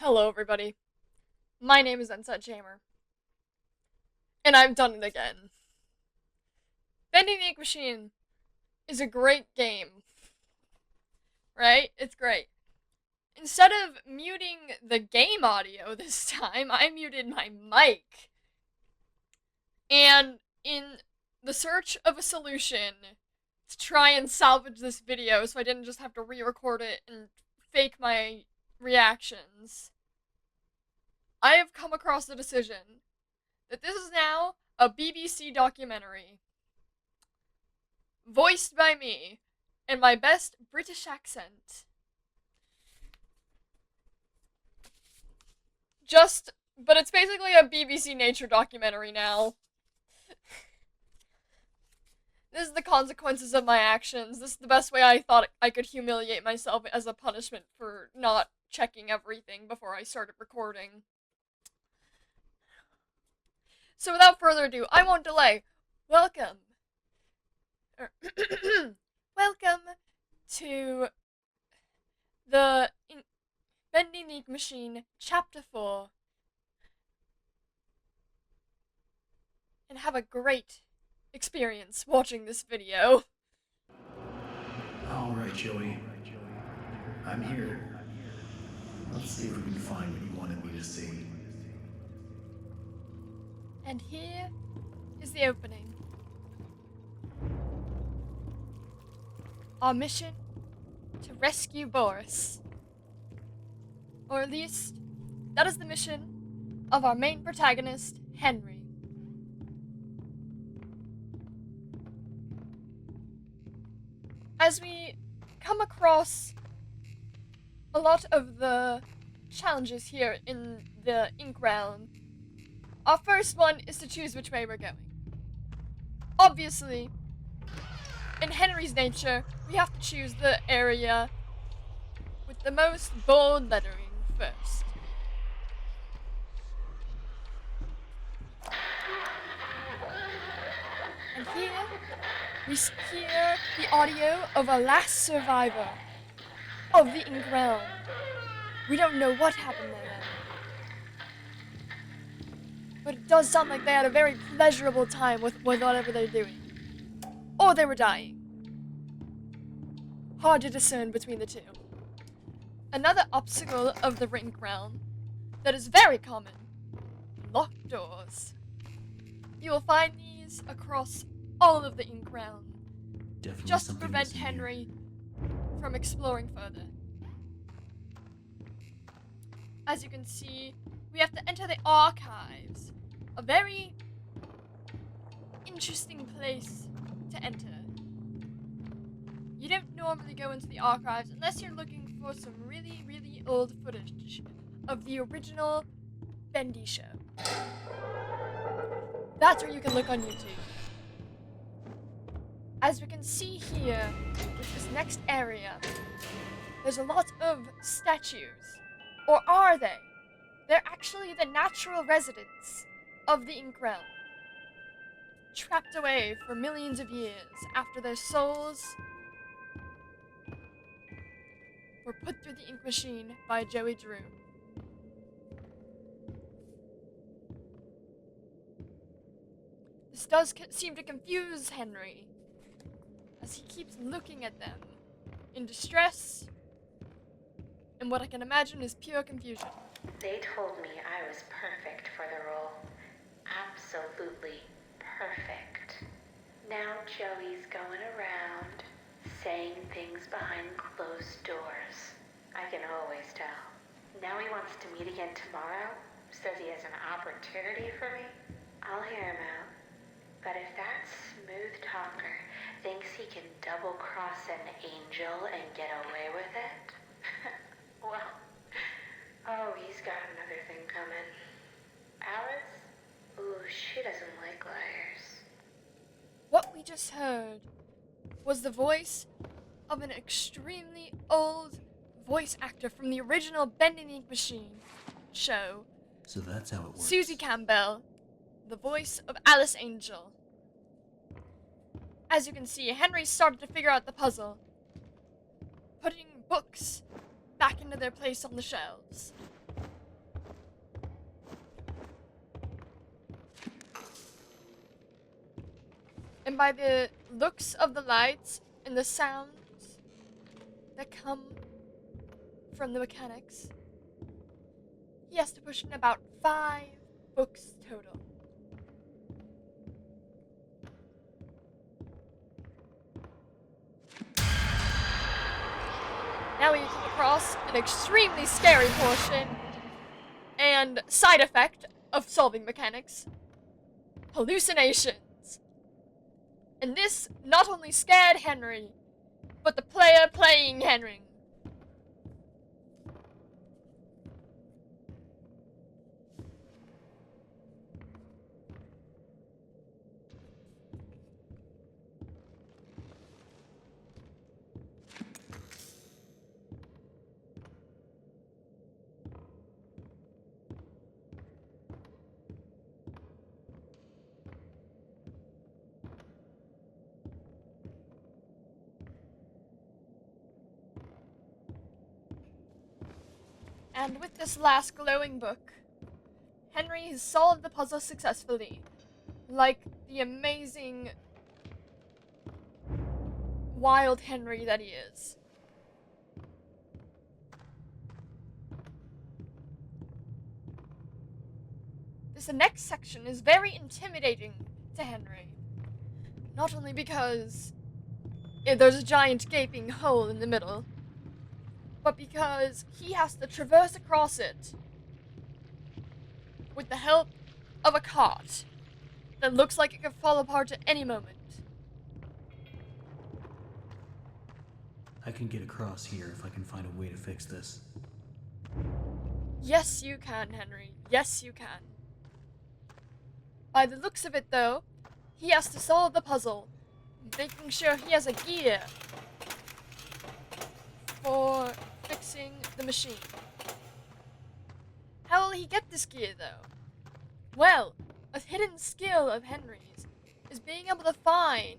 Hello, everybody. My name is Unset Jammer, and I've done it again. Bendy the Ink Machine is a great game, right? It's great. Instead of muting the game audio this time, I muted my mic. And in the search of a solution to try and salvage this video so I didn't just have to re-record it and fake my reactions, I have come across the decision that this is now a BBC documentary, voiced by me, in my best British accent. But it's basically a BBC nature documentary now. This is the consequences of my actions. This is the best way I thought I could humiliate myself as a punishment for not checking everything before I started recording. So without further ado, I won't delay. Welcome. Welcome to the Bendy the Ink Machine Chapter 4. And have a great experience watching this video. Alright, Joey. I'm here. Let's see if we can find what you wanted me to see. And here is the opening. Our mission: to rescue Boris. Or at least, that is the mission of our main protagonist, Henry. As we come across a lot of the challenges here in the Ink Realm, our first one is to choose which way we're going. Obviously, in Henry's nature, we have to choose the area with the most bold lettering first. And here, we hear the audio of a last survivor of the Ink Realm. We don't know what happened there, but it does sound like they had a very pleasurable time with whatever they're doing. Or they were dying. Hard to discern between the two. Another obstacle of the Ink Realm that is very common: locked doors. You will find these across all of the Ink Realm, Definitely just to something prevent missing here. Henry from exploring further. As you can see, we have to enter the archives, a very interesting place to enter. You don't normally go into the archives unless you're looking for some really, really old footage of the original Bendy show. That's where you can look on YouTube. As we can see here, with this next area, there's a lot of statues. Or are they? They're actually the natural residents of the Ink Realm, trapped away for millions of years after their souls were put through the ink machine by Joey Drew. This does seem to confuse Henry, as he keeps looking at them in distress and what I can imagine is pure confusion. They told me I was perfect for the role. Absolutely perfect. Now Joey's going around saying things behind closed doors. I can always tell. Now he wants to meet again tomorrow. Says he has an opportunity for me. I'll hear him out. But if that smooth talker thinks he can double-cross an angel and get away with it, well, oh, he's got another thing coming. Alice? Ooh, she doesn't like liars. What we just heard was the voice of an extremely old voice actor from the original Bendy the Ink Machine show, So that's how it works. Susie Campbell, the voice of Alice Angel. As you can see, Henry started to figure out the puzzle, putting books back into their place on the shelves. And by the looks of the lights and the sounds that come from the mechanics, he has to push in about 5 books total. Now we come across an extremely scary portion and side effect of solving mechanics: hallucinations. And this not only scared Henry, but the player playing Henry. And with this last glowing book, Henry has solved the puzzle successfully, like the amazing, wild Henry that he is. This next section is very intimidating to Henry, not only because there's a giant gaping hole in the middle, but because he has to traverse across it with the help of a cart that looks like it could fall apart at any moment. I can get across here if I can find a way to fix this. Yes, you can, Henry. Yes, you can. By the looks of it, though, he has to solve the puzzle, making sure he has a gear for fixing the machine. How will he get this gear, though? Well, a hidden skill of Henry's is being able to find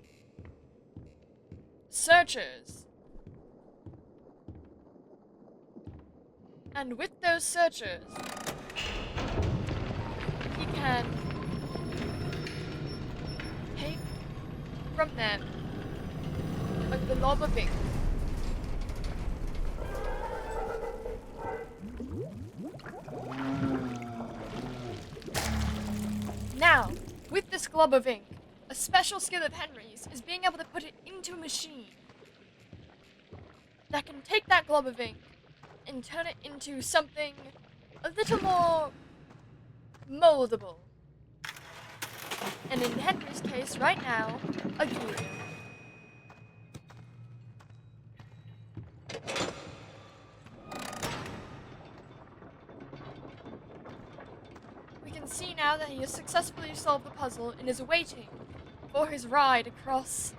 searchers. And with those searchers, he can take from them a glob of ink. Now, with this glob of ink, a special skill of Henry's is being able to put it into a machine that can take that glob of ink and turn it into something a little more moldable. And in Henry's case, right now, a gear. We can see now that he has successfully solved the puzzle and is waiting for his ride across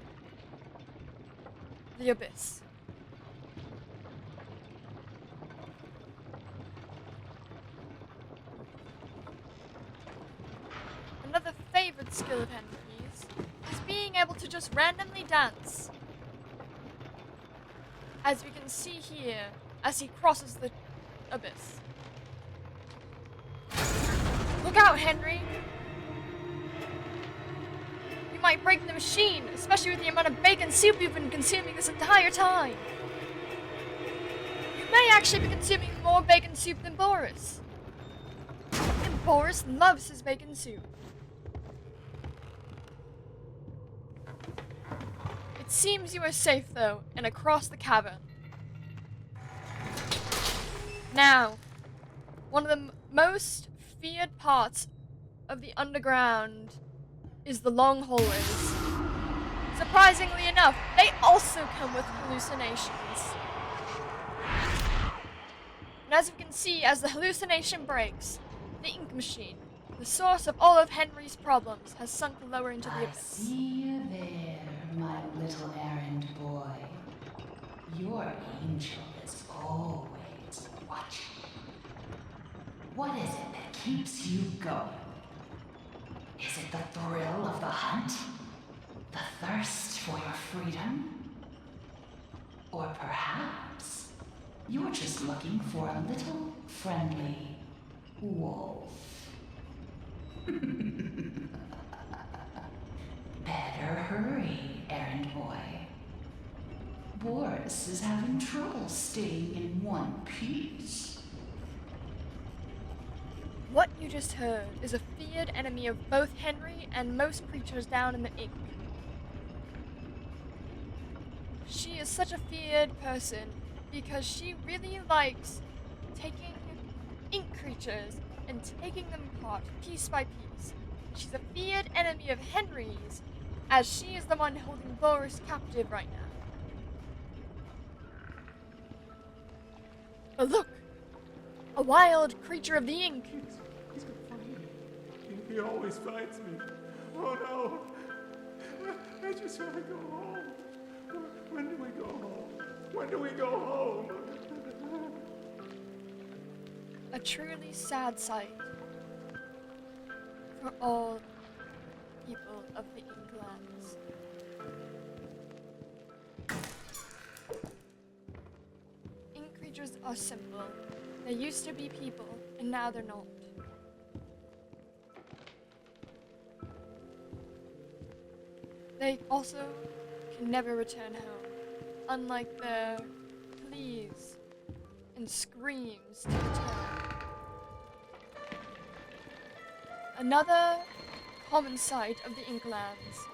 the abyss. Another favorite skill of Henry's is being able to just randomly dance. As we can see here, as he crosses the abyss. Look out, Henry! You might break the machine, especially with the amount of bacon soup you've been consuming this entire time. You may actually be consuming more bacon soup than Boris. And Boris loves his bacon soup. It seems you are safe, though, and across the cavern. Now, one of the most feared parts of the underground is the long hallways. Surprisingly enough, they also come with hallucinations. And as you can see, as the hallucination breaks, the ink machine, the source of all of Henry's problems, has sunk lower into the I abyss. see you there, my little errand boy. Your angel is always watching. What is it that keeps you going? Is it the thrill of the hunt? The thirst for your freedom? Or perhaps you're just looking for a little friendly wolf? Better hurry, errand boy. Boris is having trouble staying in one piece. What you just heard is a feared enemy of both Henry and most creatures down in the ink. She is such a feared person because she really likes taking ink creatures and taking them apart piece by piece. She's a feared enemy of Henry's, as she is the one holding Boris captive right now. But look! A wild creature of the ink! He's gonna find me. He always finds me. Oh no! I just want to go home. When do we go home? When do we go home? A truly sad sight for all people of the Inklands. Ink creatures are simple. They used to be people, and now they're not. They also can never return home, unlike their pleas and screams to return. Another common sight of the Inklands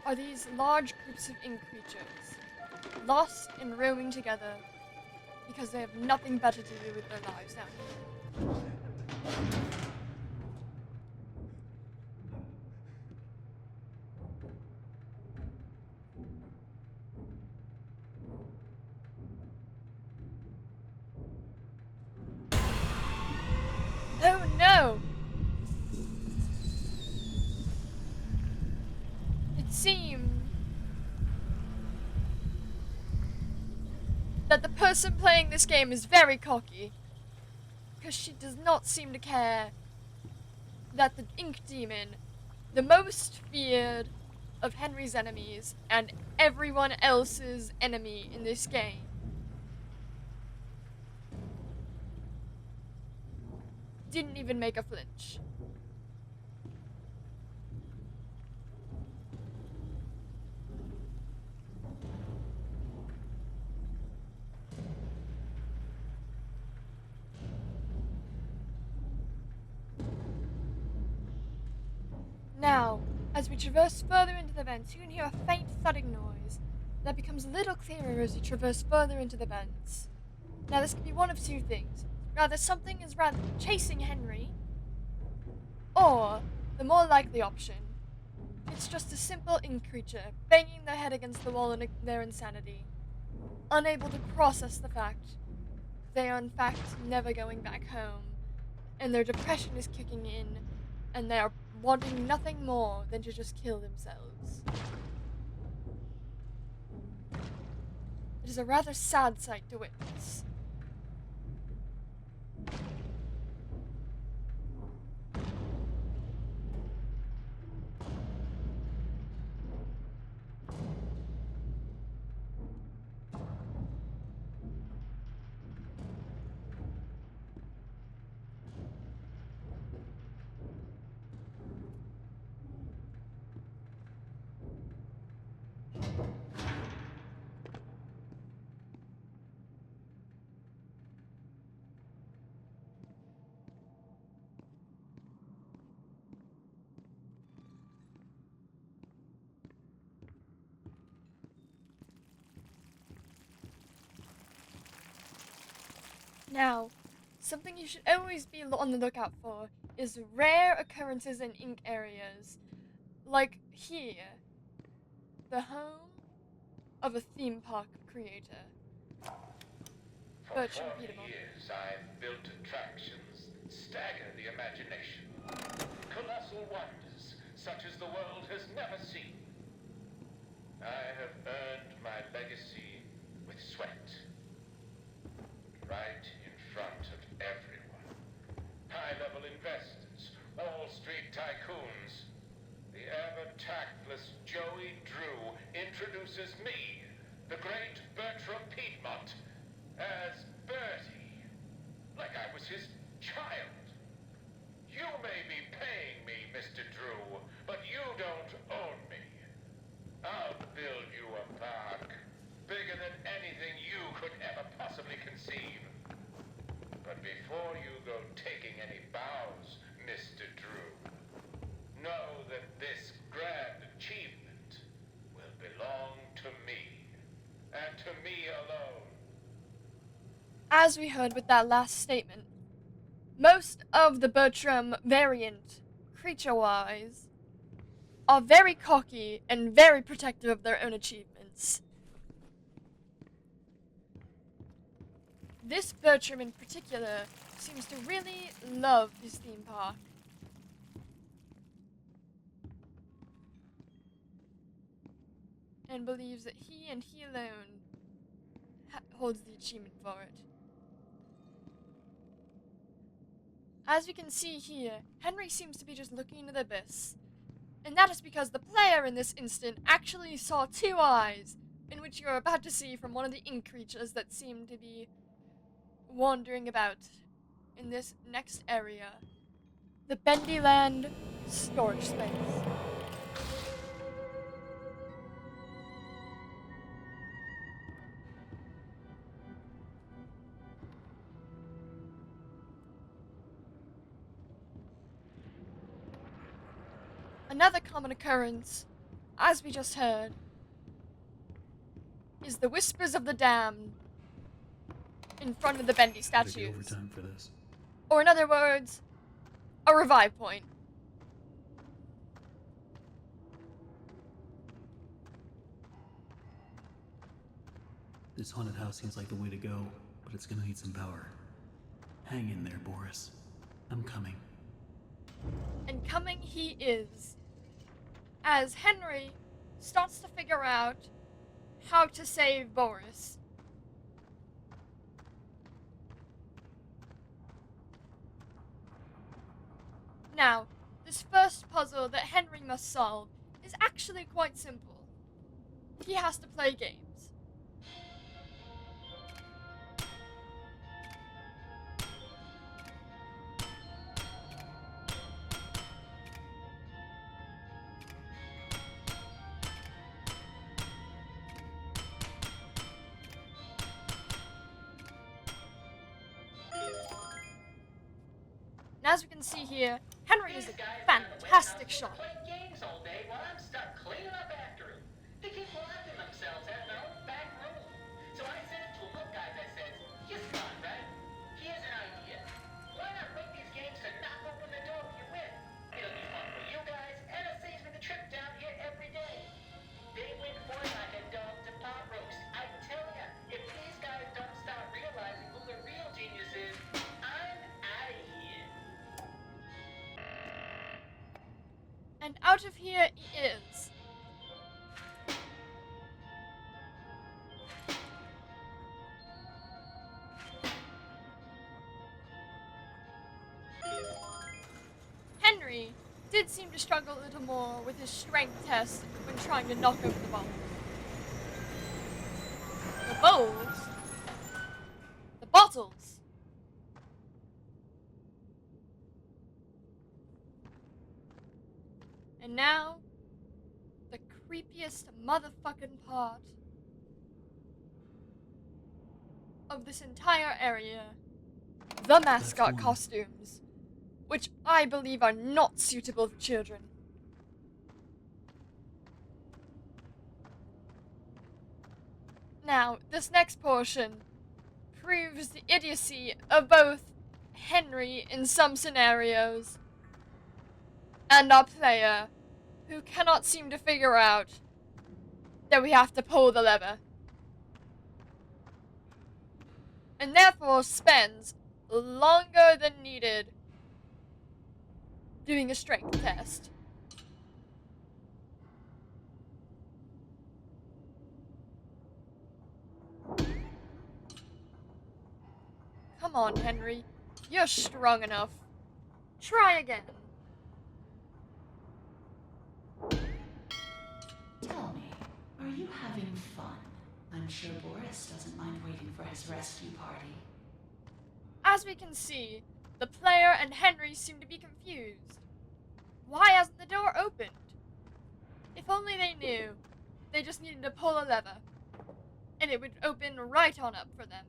are these large groups of ink creatures, lost and roaming together because they have nothing better to do with their lives down here. Oh no! It seems that the person playing this game is very cocky, because she does not seem to care that the Ink Demon, the most feared of Henry's enemies and everyone else's enemy in this game, didn't even make a flinch. Now, as we traverse further into the vents, you can hear a faint thudding noise that becomes a little clearer as you traverse further into the vents. Now, this could be one of two things. Rather, something is chasing Henry, or, the more likely option, it's just a simple ink creature banging their head against the wall in their insanity, unable to process the fact they are in fact never going back home, and their depression is kicking in, and they are wanting nothing more than to just kill themselves. It is a rather sad sight to witness. Now, something you should always be on the lookout for is rare occurrences in ink areas. Like here, the home of a theme park creator. For Bertram 40 Peterman. years, I've built attractions that stagger the imagination. Colossal wonders, such as the world has never seen. I have earned my legacy with sweat. Right in front of everyone. High-level investors, Wall Street tycoons. The ever-tactless Joey Drew introduces me, the great Bertram Piedmont, as Bertie, like I was his child. You may be paying me, Mr. Drew, but you don't own to me alone. As we heard with that last statement, most of the BatIM variant, creature-wise, are very cocky and very protective of their own achievements. This BatIM in particular seems to really love his theme park. And believes that he and he alone holds the achievement for it. As we can see here, Henry seems to be just looking into the abyss. And that is because the player in this instant actually saw two eyes, in which you are about to see from one of the ink creatures that seem to be wandering about in this next area. The Bendy Land storage space. Another common occurrence, as we just heard, is the whispers of the damned in front of the Bendy Gotta get statues. overtime for this. Or in other words, a revive point. This haunted house seems like the way to go, but it's gonna need some power. Hang in there, Boris. I'm coming. And coming he is, as Henry starts to figure out how to save Boris. Now, this first puzzle that Henry must solve is actually quite simple. He has to play games. And as we can see here, Henry is a fantastic shot. Playing games all day while I'm stuck cleaning up after him. They keep locking themselves out in their own back room. So I said to him, look guys, I said, you smart, right? Here's an idea. Why not make these games to knock open the door when you win? It'll be fun for you guys, and it saves me the trip down here every day. They win for it, I head dog to pot roast. I tell ya, if these guys don't start realizing who the real genius is, I'm out of here. And out of here he is. Henry did seem to struggle a little more with his strength test when trying to knock over the ball. The bowls? The bottles? And now, the creepiest motherfucking part of this entire area, the mascot one. costumes, which I believe are not suitable for children. Now, this next portion proves the idiocy of both Henry in some scenarios and our player, who cannot seem to figure out that we have to pull the lever. And therefore spends longer than needed doing a strength test. Come on, Henry. You're strong enough. Try again. Tell me, are you having fun? I'm sure Boris doesn't mind waiting for his rescue party. As we can see, the player and Henry seem to be confused. Why hasn't the door opened? If only they knew, they just needed to pull a lever, and it would open right on up for them.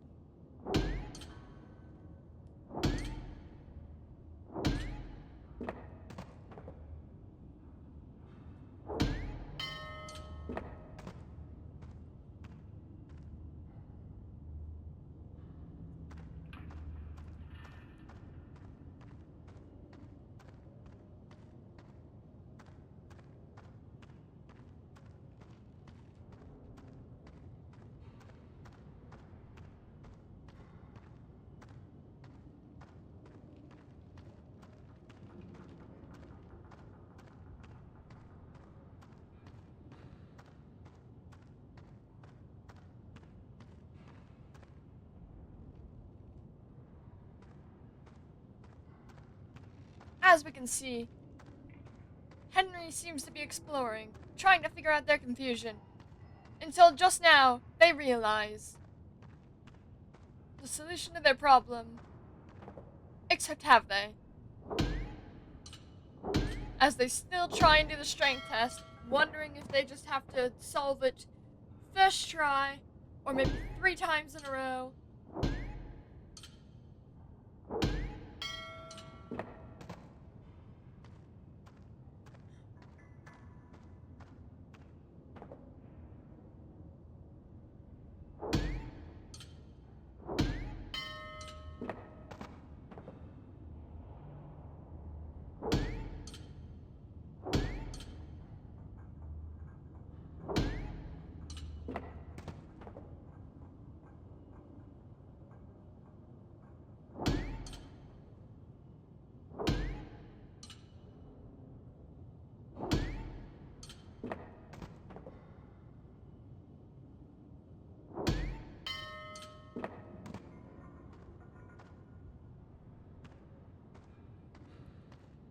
as we can see, Henry seems to be exploring, trying to figure out their confusion, until just now they realize the solution to their problem. Except have they? As they still try and do the strength test, wondering if they just have to solve it first try, or maybe 3 times in a row.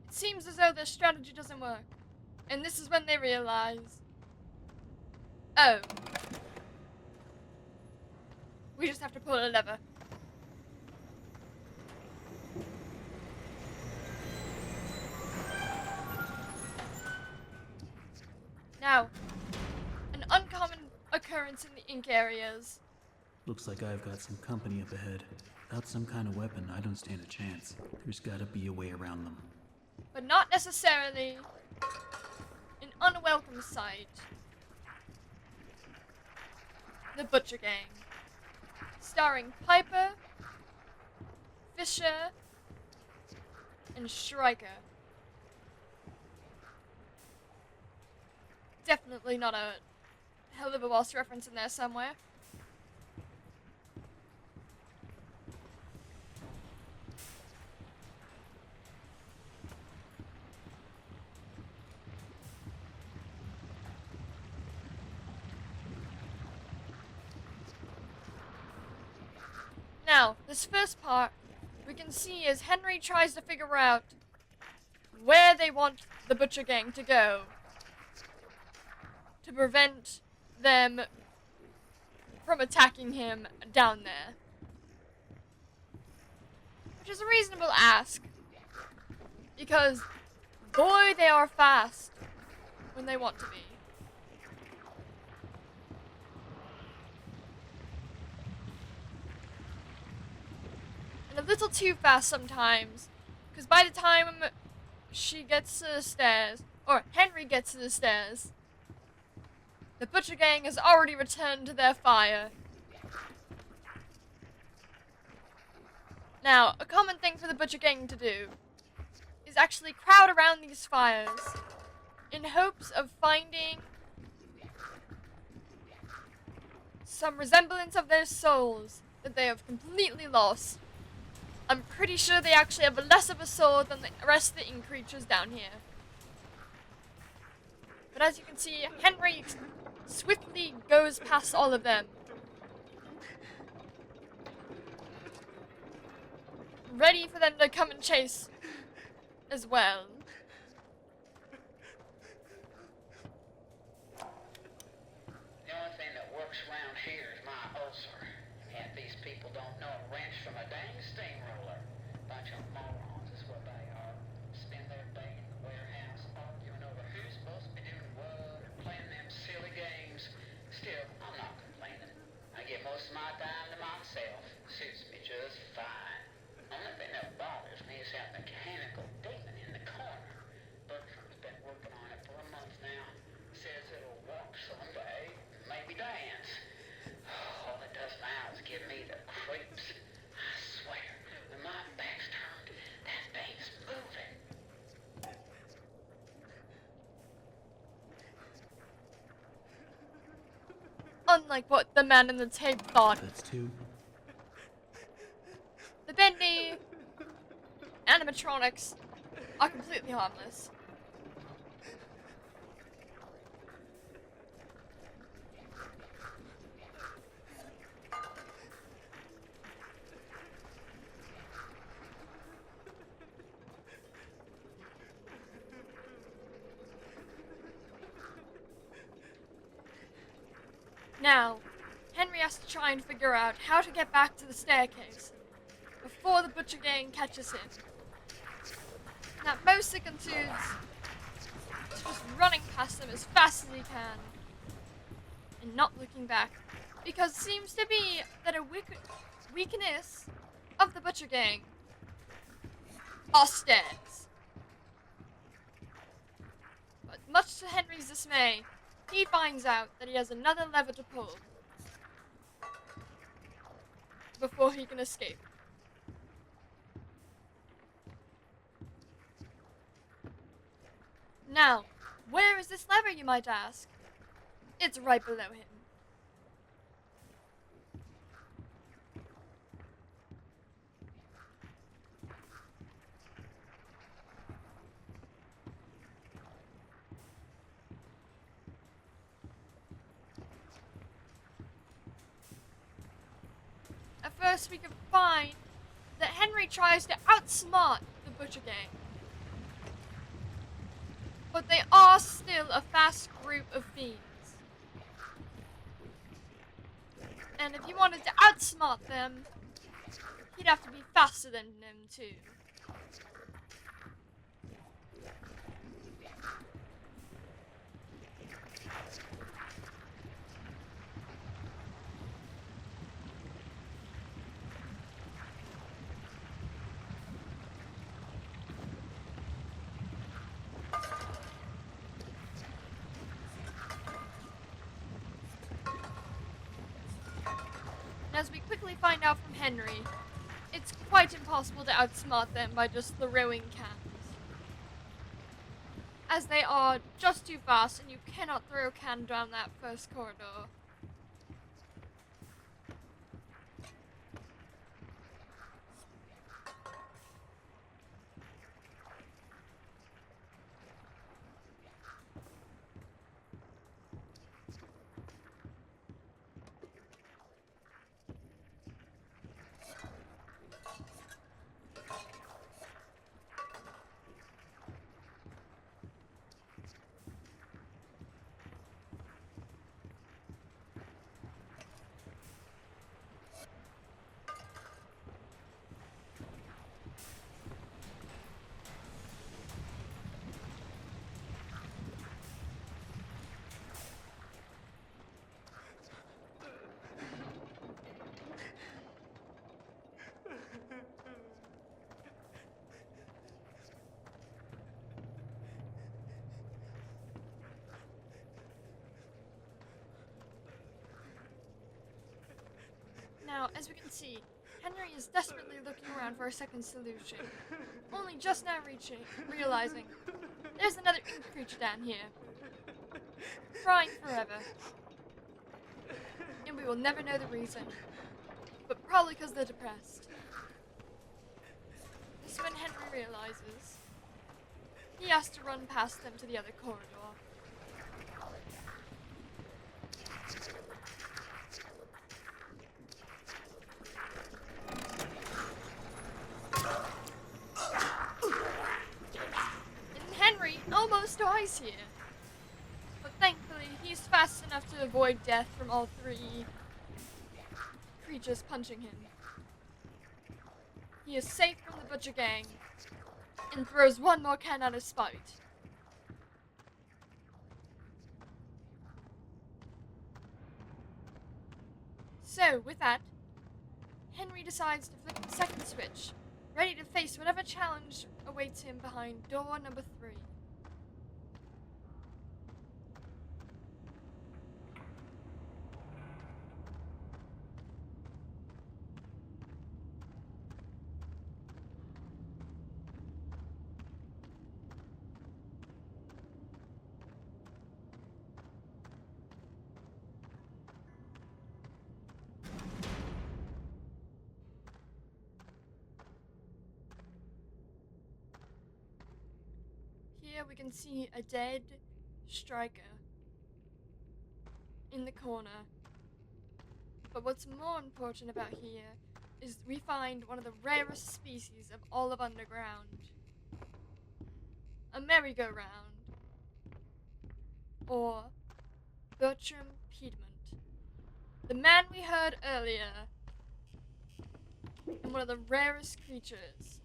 It seems as though their strategy doesn't work. And this is when they realize, oh, we just have to pull a lever. Now, an uncommon occurrence in the ink areas. Looks like I've got some company up ahead. Without some kind of weapon, I don't stand a chance. There's gotta be a way around them. But not necessarily an unwelcome sight. The Butcher Gang, starring Piper, Fisher, and Shrike. Definitely not a Hell of a Boss reference in there somewhere. Now, this first part, we can see as Henry tries to figure out where they want the Butcher Gang to go to prevent them from attacking him down there. Which is a reasonable ask, because boy, they are fast when they want to be. And a little too fast sometimes, because by the time she gets to the stairs, or Henry gets to the stairs, the Butcher Gang has already returned to their fire. Now, a common thing for the Butcher Gang to do is actually crowd around these fires in hopes of finding some resemblance of their souls that they have completely lost. I'm pretty sure they actually have less of a soul than the rest of the ink creatures down here. But as you can see, Henry swiftly goes past all of them, ready for them to come and chase as well. The only thing that works around here is my ulcer. And these people don't know a wrench from a dang steamroller. Bunch of morons is what they are. Spend their day in the warehouse arguing over who's supposed to be doing what, playing them silly games. Still, I'm not complaining. I give most of my time to myself. Suits me just fine. Only thing that bothers me is that mechanical demon in the corner. Bertram's been working on it for a month now. Says it'll walk someday, maybe dance. All it does now is give me the creeps. I swear, when my back's turned, that thing's moving. Unlike what the man in the tape thought, That's two. the Bendy animatronics are completely harmless. Now, Henry has to try and figure out how to get back to the staircase before the butcher gang catches him. Now, most second dudes is just running past them as fast as he can and not looking back, because it seems to be that a weakness of the butcher gang are stairs. But much to Henry's dismay, he finds out that he has another lever to pull before he can escape. Now, where is this lever, you might ask? It's right below him. At first we can find that Henry tries to outsmart the butcher gang. But they are still a fast group of fiends. And if he wanted to outsmart them, he'd have to be faster than them too. And as we quickly find out from Henry, it's quite impossible to outsmart them by just throwing cans, as they are just too fast and you cannot throw a can down that first corridor. Now, as we can see, Henry is desperately looking around for a second solution, only just now realizing there's another ink creature down here, crying forever. And we will never know the reason, but probably because they're depressed. This is when Henry realizes he has to run past them to the other corridor. Almost dies here, but thankfully he's fast enough to avoid death from all three creatures punching him. He is safe from the butcher gang and throws one more can out of spite. So with that, Henry decides to flip the second switch, ready to face whatever challenge awaits him behind door number 3. Here we can see a dead striker in the corner. But what's more important about here is we find one of the rarest species of all of underground. A merry-go-round, or Bertram Piedmont. The man we heard earlier, and one of the rarest creatures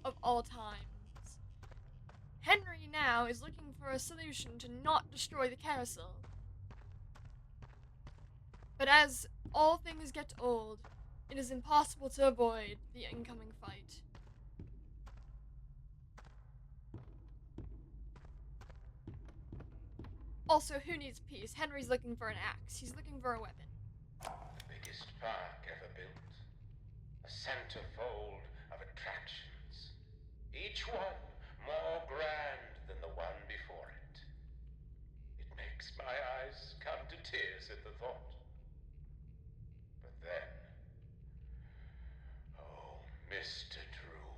of all times. Henry now is looking for a solution to not destroy the carousel. But as all things get old, it is impossible to avoid the incoming fight. Also, who needs peace? Henry's looking for an axe. He's looking for a weapon. The biggest park ever built. A centerfold of attractions. Each one more grand than the one before it. It makes my eyes come to tears at the thought. But then, oh, Mr. Drew,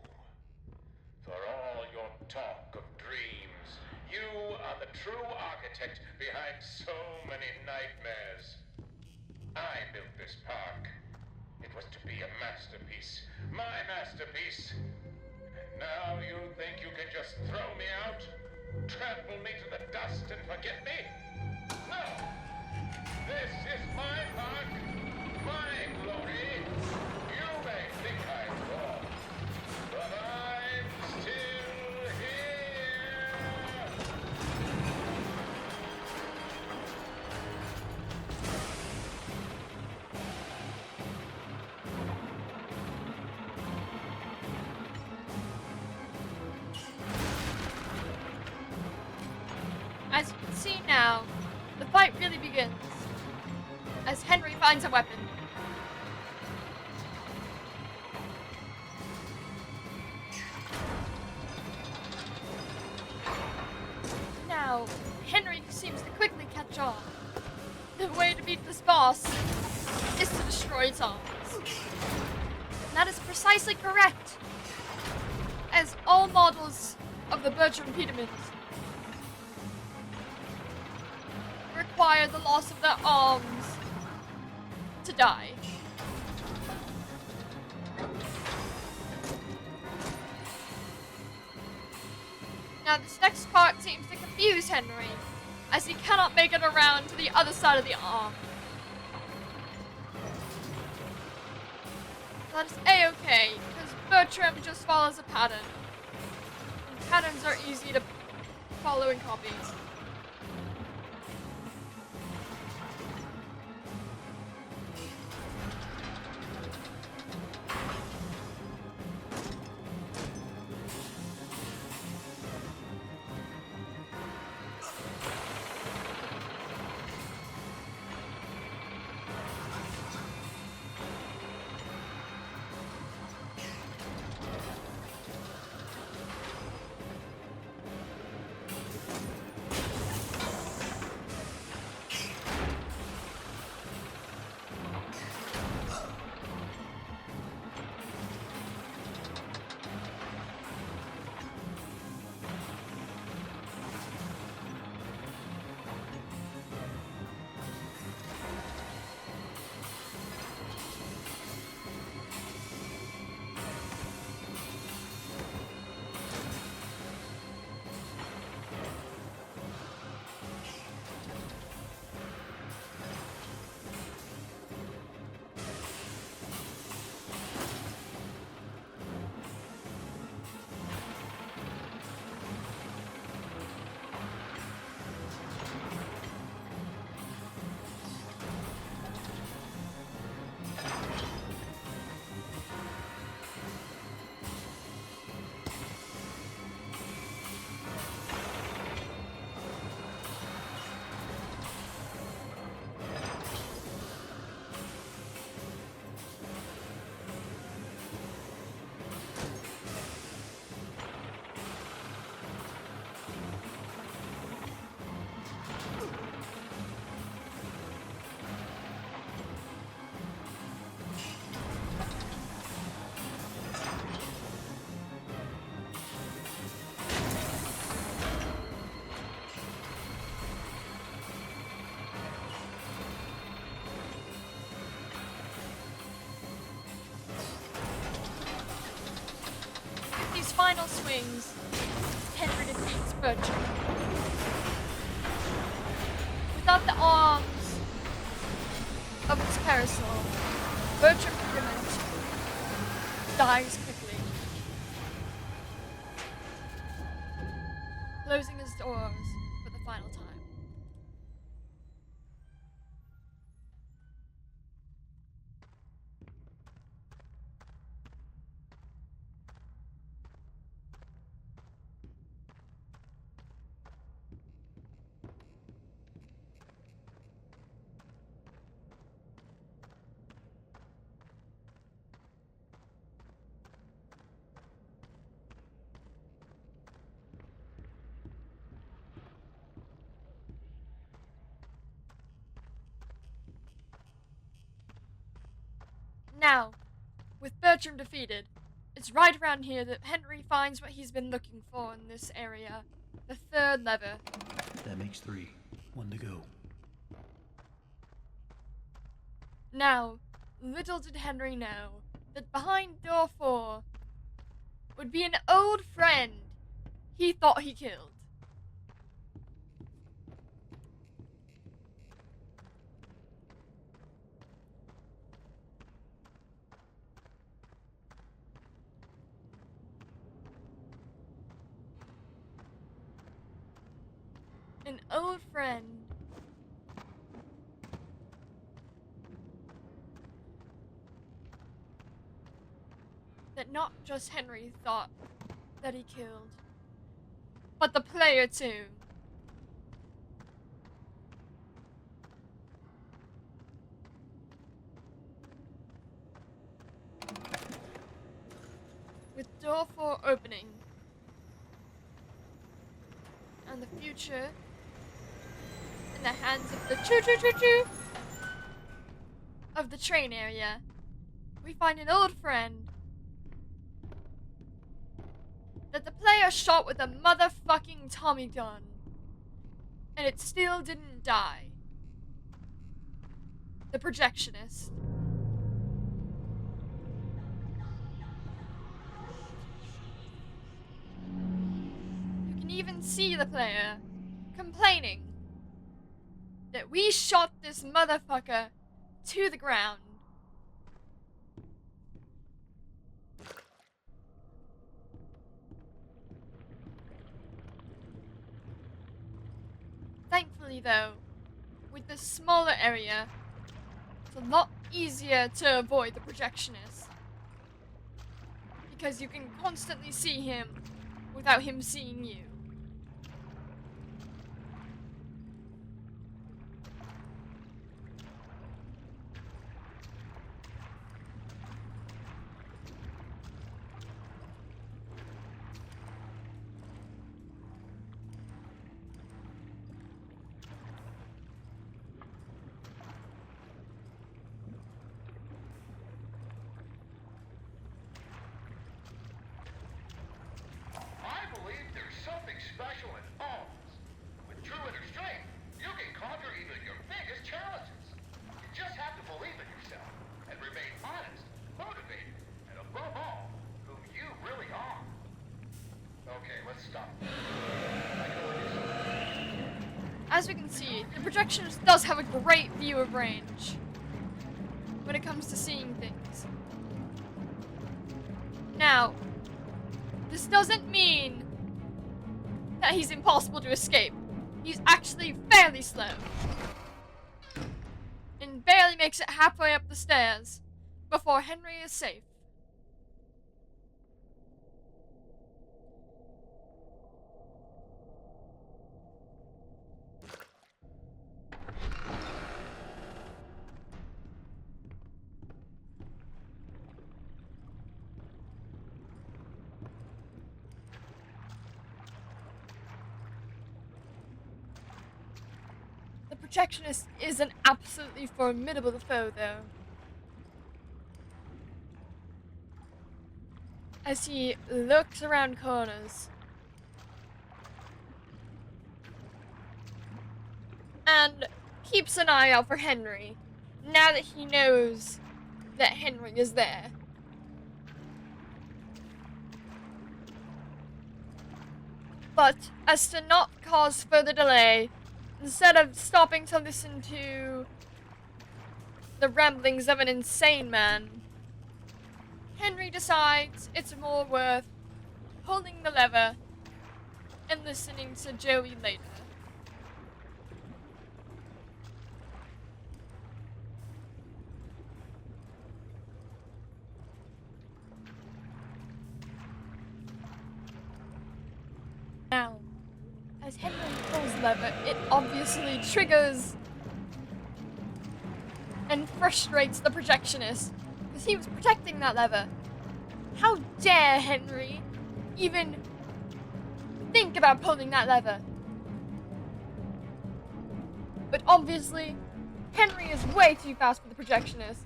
for all your talk of dreams, you are the true architect behind so many nightmares. I built this park. It was to be a masterpiece. My masterpiece. And now you think you can just throw me out? Trample me to the dust and forget me? No! This is my park. My glory. You may think I'm wrong, but I'm still here. As you can see now, the fight really begins. As Henry finds a weapon. Now, Henry seems to quickly catch on. The way to beat this boss is to destroy its arms. And that is precisely correct, as all models of the Bertram Petermans require the loss of their arms to die. Now this next part seems to confuse Henry, as he cannot make it around to the other side of the arm. That is A-okay, because Bertram just follows a pattern. And patterns are easy to follow and copy. Final swings, Henry defeats Bertram. Without the arms, of its parasol, Bertram Clement dies quickly, closing his doors for the final time. Now, with Bertram defeated, it's right around here that Henry finds what he's been looking for in this area, the third lever. That makes 3. 1 to go. Now, little did Henry know that behind door 4 would be an old friend he thought he killed. An old friend that not just Henry thought that he killed, but the player too. With door 4 opening, and the future in the hands of the choo-choo-choo-choo of the train area, we find an old friend that the player shot with a motherfucking Tommy gun, and it still didn't die. The projectionist. You can even see the player complaining that we shot this motherfucker to the ground. Thankfully though, with this smaller area, it's a lot easier to avoid the projectionist, because you can constantly see him without him seeing you. I believe there's something special in arms. With true inner strength, you can conquer even your biggest challenges. You just have to believe in yourself and remain honest, motivated, and above all, who you really are. Okay, let's stop. I can only do something. As we can see, the projectionist does have a great view of range when it comes to seeing things. Now, this doesn't mean that he's impossible to escape. He's actually fairly slow, and barely makes it halfway up the stairs before Henry is safe. The projectionist is an absolutely formidable foe, though, as he lurks around corners and keeps an eye out for Henry, now that he knows that Henry is there. But as to not cause further delay, instead of stopping to listen to the ramblings of an insane man, Henry decides it's more worth pulling the lever and listening to Joey later. Now, as Henry pulls the lever, it obviously triggers and frustrates the projectionist, because he was protecting that lever. How dare Henry even think about pulling that lever? But obviously, Henry is way too fast for the projectionist,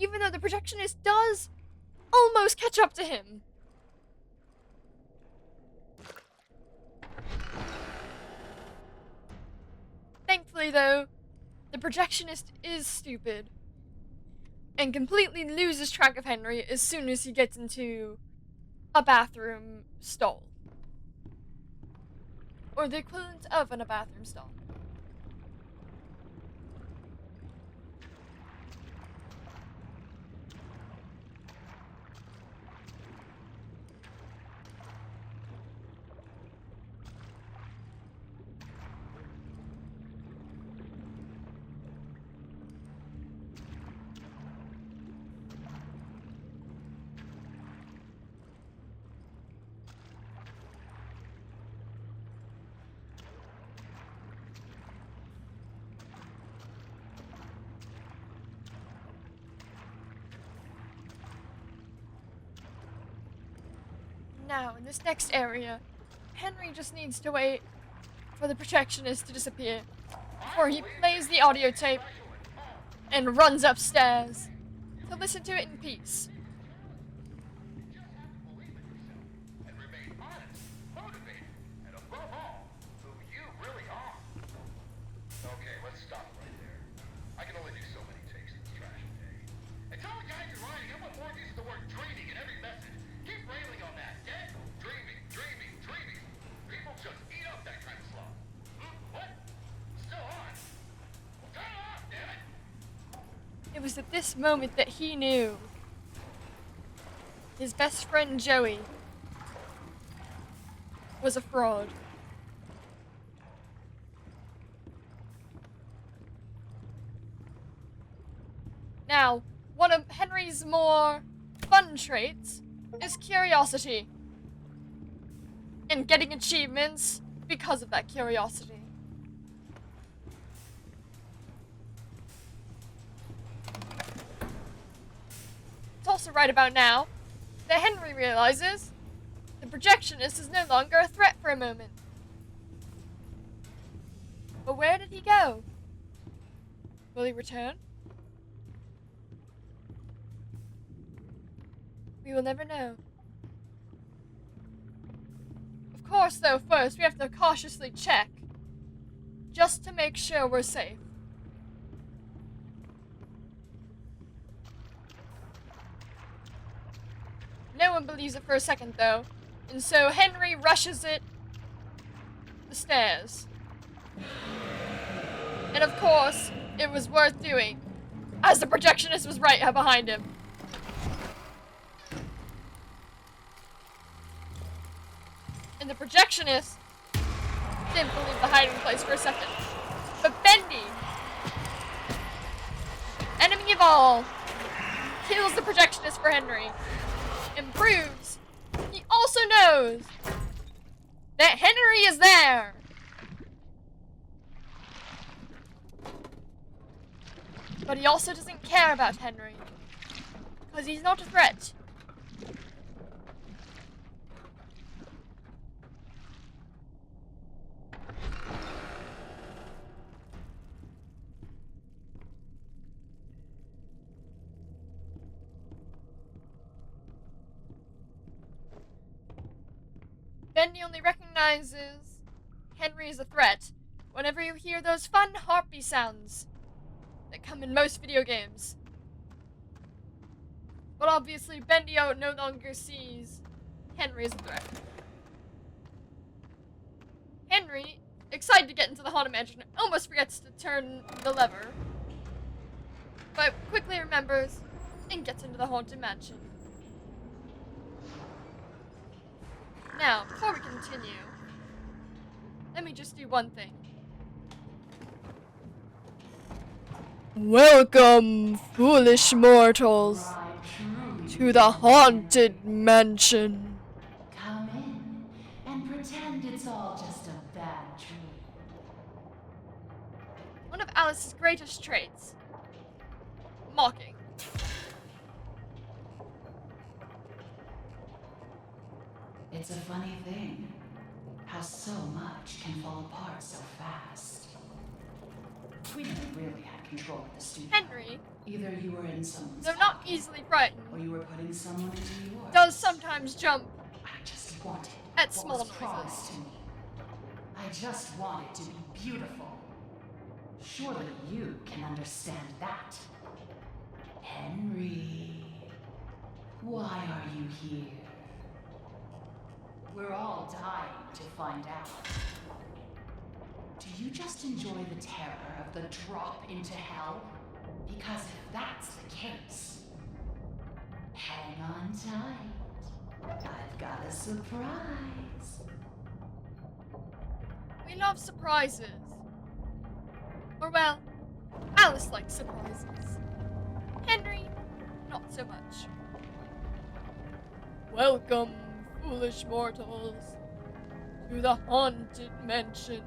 even though the projectionist does almost catch up to him. Thankfully, though, the projectionist is stupid and completely loses track of Henry as soon as he gets into a bathroom stall. Or the equivalent of a bathroom stall. Now, in this next area, Henry just needs to wait for the projectionist to disappear before he plays the audio tape and runs upstairs to listen to it in peace. And remain honest, motivated, and above all, who you really are. Okay, let's stop right there. I can only do so many takes in this trash a day. And tell the guy you're writing him what more uses the word dreaming in every message. Keep railing on that, okay? Dreaming, dreaming, dreaming. People just eat up that kind of slop. What? Still on? Well, turn it off, damn it! It was at this moment that he knew his best friend Joey was a fraud. Now, one of Henry's more fun traits is curiosity, and getting achievements because of that curiosity. It's also right about now that Henry realizes the projectionist is no longer a threat for a moment. But where did he go? Will he return? We will never know. Of course, though, first we have to cautiously check, just to make sure we're safe. No one believes it for a second, though, and so Henry rushes it the stairs. And of course, it was worth doing, as the projectionist was right behind him. And the projectionist didn't believe the hiding place for a second. But Bendy, enemy of all, kills the projectionist for Henry and proves he also knows that Henry is there. But he also doesn't care about Henry, because he's not a threat. Bendy only recognizes Henry as a threat whenever you hear those fun heartbeat sounds that come in most video games. But obviously, Bendy no longer sees Henry as a threat. Henry, excited to get into the haunted mansion, almost forgets to turn the lever but quickly remembers and gets into the haunted mansion. Now, before we continue, let me just do one thing. Welcome, foolish mortals, Ride truly to the haunted mansion. come in and pretend it's all just a bad dream. One of Alice's greatest traits, mocking. It's a funny thing how so much can fall apart so fast. We never really had control of the studio. Henry, Either you were in someone's though not pocket, easily frightened, or you were putting someone into yours. does sometimes jump I just wanted at what small was noises. promised to me. I just want it to be beautiful. Surely you can understand that. Henry, why are you here? We're all dying to find out. Do you just enjoy the terror of the drop into hell? Because if that's the case, hang on tight. I've got a surprise. We love surprises. Or well, Alice likes surprises. Henry, not so much. Welcome, foolish mortals, to the haunted mansion.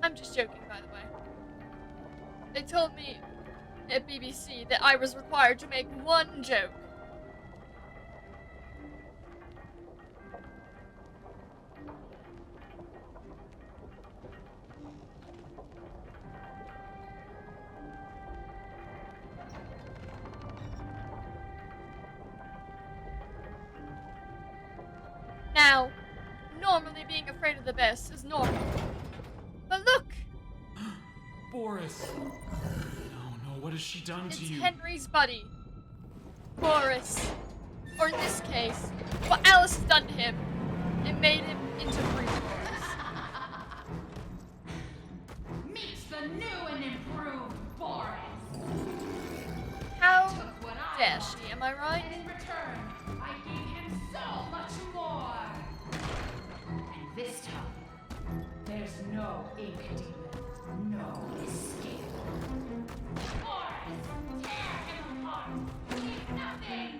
I'm just joking, by the way. They told me at BBC that I was required to make one joke. Now, normally being afraid of the abyss is normal. But look! Boris! No, what has she done It's to you? Henry's buddy, Boris. Or in this case, what Alice has done to him. It made him into Bruce. Meet the new and improved Boris. How Took what I dare wanted, she, am I right? and in return, I gave him so much more. And this time, there's no ink demon, no escape. Boris, tear him apart. Leave nothing.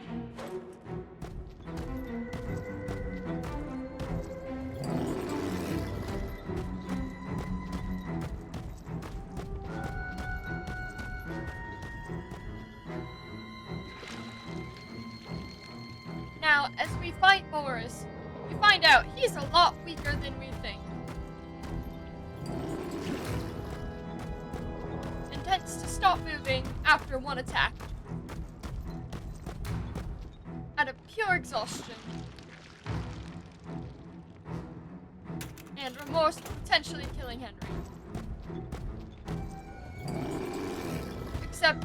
Now, as we fight Boris, we find out he's a lot weaker than we think. And tends to stop moving after one attack. Out of pure exhaustion. And remorse for potentially killing Henry. Except,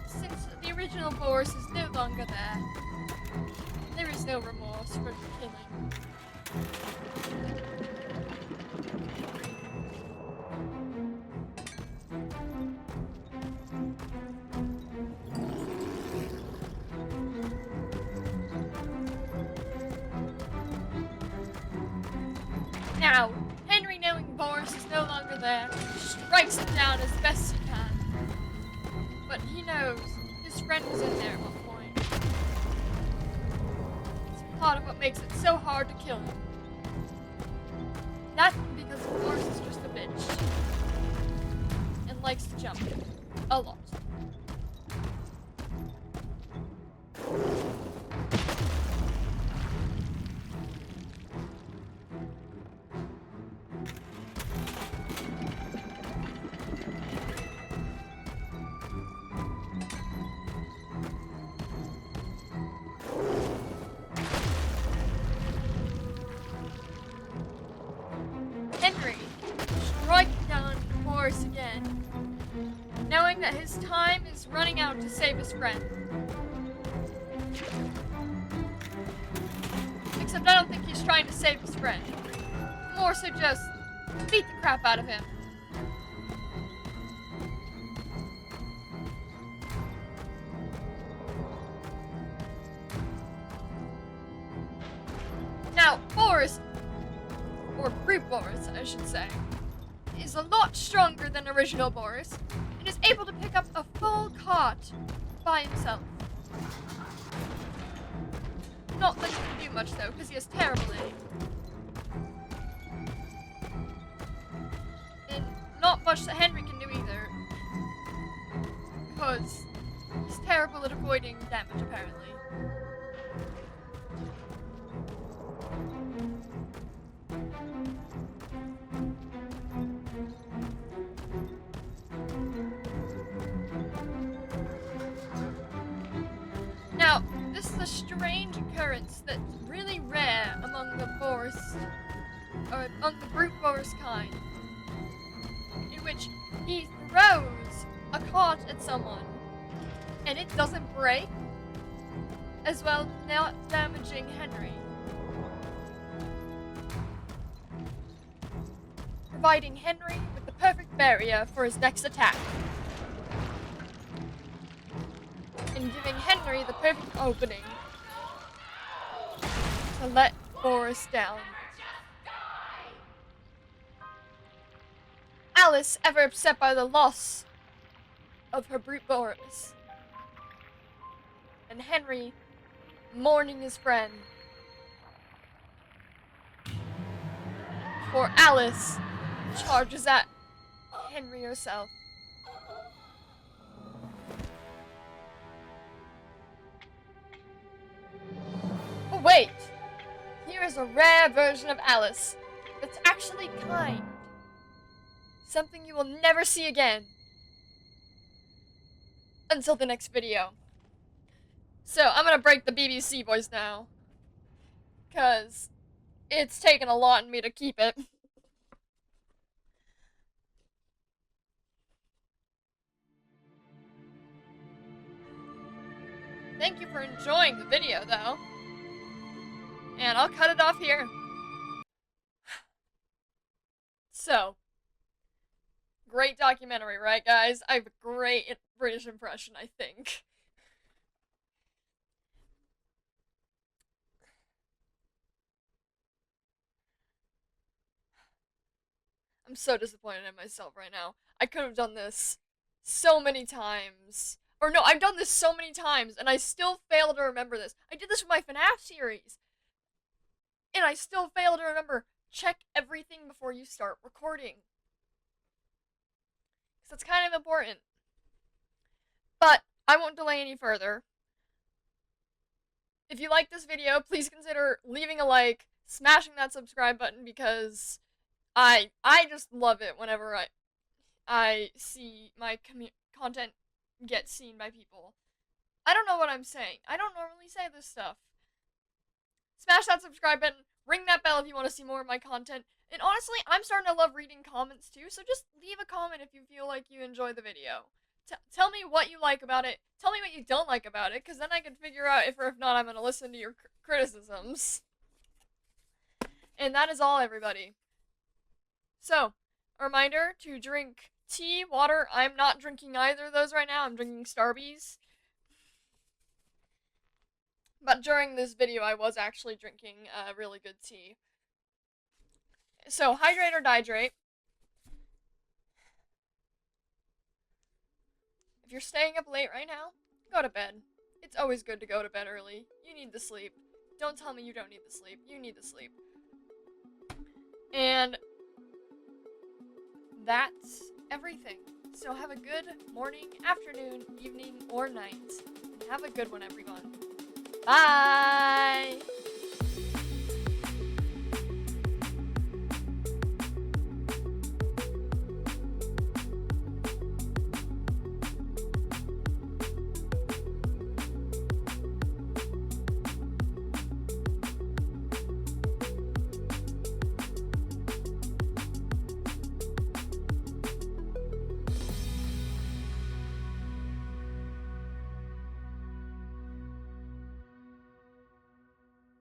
since the original Boris is no longer there is no remorse for the killing. Now, Henry, knowing Boris is no longer there, strikes him down as best he can. But he knows his friend was in there at one point. It's part of what makes it so hard to kill him. That's because Boris is just a bitch. And likes to jump. A lot. Henry, striking down Boris again, knowing that his time is running out to save his friend. Except I don't think he's trying to save his friend. more so just beat the crap out of him. Now, Boris, or Brute Boris, I should say, is a lot stronger than original Boris, and is able to pick up a full cart by himself. Not that he can do much though, because he has terrible aim. And not much that Henry can do either, because he's terrible at avoiding damage apparently. Now, this is a strange occurrence that's really rare among the Boris, or among the Brute Boris kind, in which he throws a cart at someone and it doesn't break, as well not damaging Henry, providing Henry with the perfect barrier for his next attack, and giving Henry the perfect opening to let Boris down. Alice, ever upset by the loss of her Brute Boris, and Henry mourning his friend, for Alice charges at Henry herself. Oh wait! Here is a rare version of Alice that's actually kind. Something you will never see again. Until the next video. So, I'm gonna break the BBC voice now. Because it's taken a lot in me to keep it. Thank you for enjoying the video, though. And I'll cut it off here. So, great documentary, right, guys? I have a great British impression, I think. I'm so disappointed in myself right now. I could have done this so many times. Or no, I've done this so many times, and I still fail to remember this. I did this with my Fnaf series. And I still fail to remember, check everything before you start recording. Because it's kind of important. But I won't delay any further. If you like this video, please consider leaving a like, smashing that subscribe button, because I just love it whenever I see my content get seen by people. I don't know what I'm saying. I don't normally say this stuff. Smash that subscribe button, ring that bell if you want to see more of my content, and honestly, I'm starting to love reading comments too, so just leave a comment if you feel like you enjoy the video. Tell me what you like about it, tell me what you don't like about it, because then I can figure out if or if not I'm going to listen to your criticisms. And that is all, everybody. So, a reminder to drink tea, water. I'm not drinking either of those right now, I'm drinking Starbies. But during this video, I was actually drinking really good tea. So, hydrate or dihydrate. If you're staying up late right now, go to bed. It's always good to go to bed early. You need the sleep. Don't tell me you don't need the sleep. You need the sleep. And that's everything. So have a good morning, afternoon, evening, or night. And have a good one, everyone. Bye!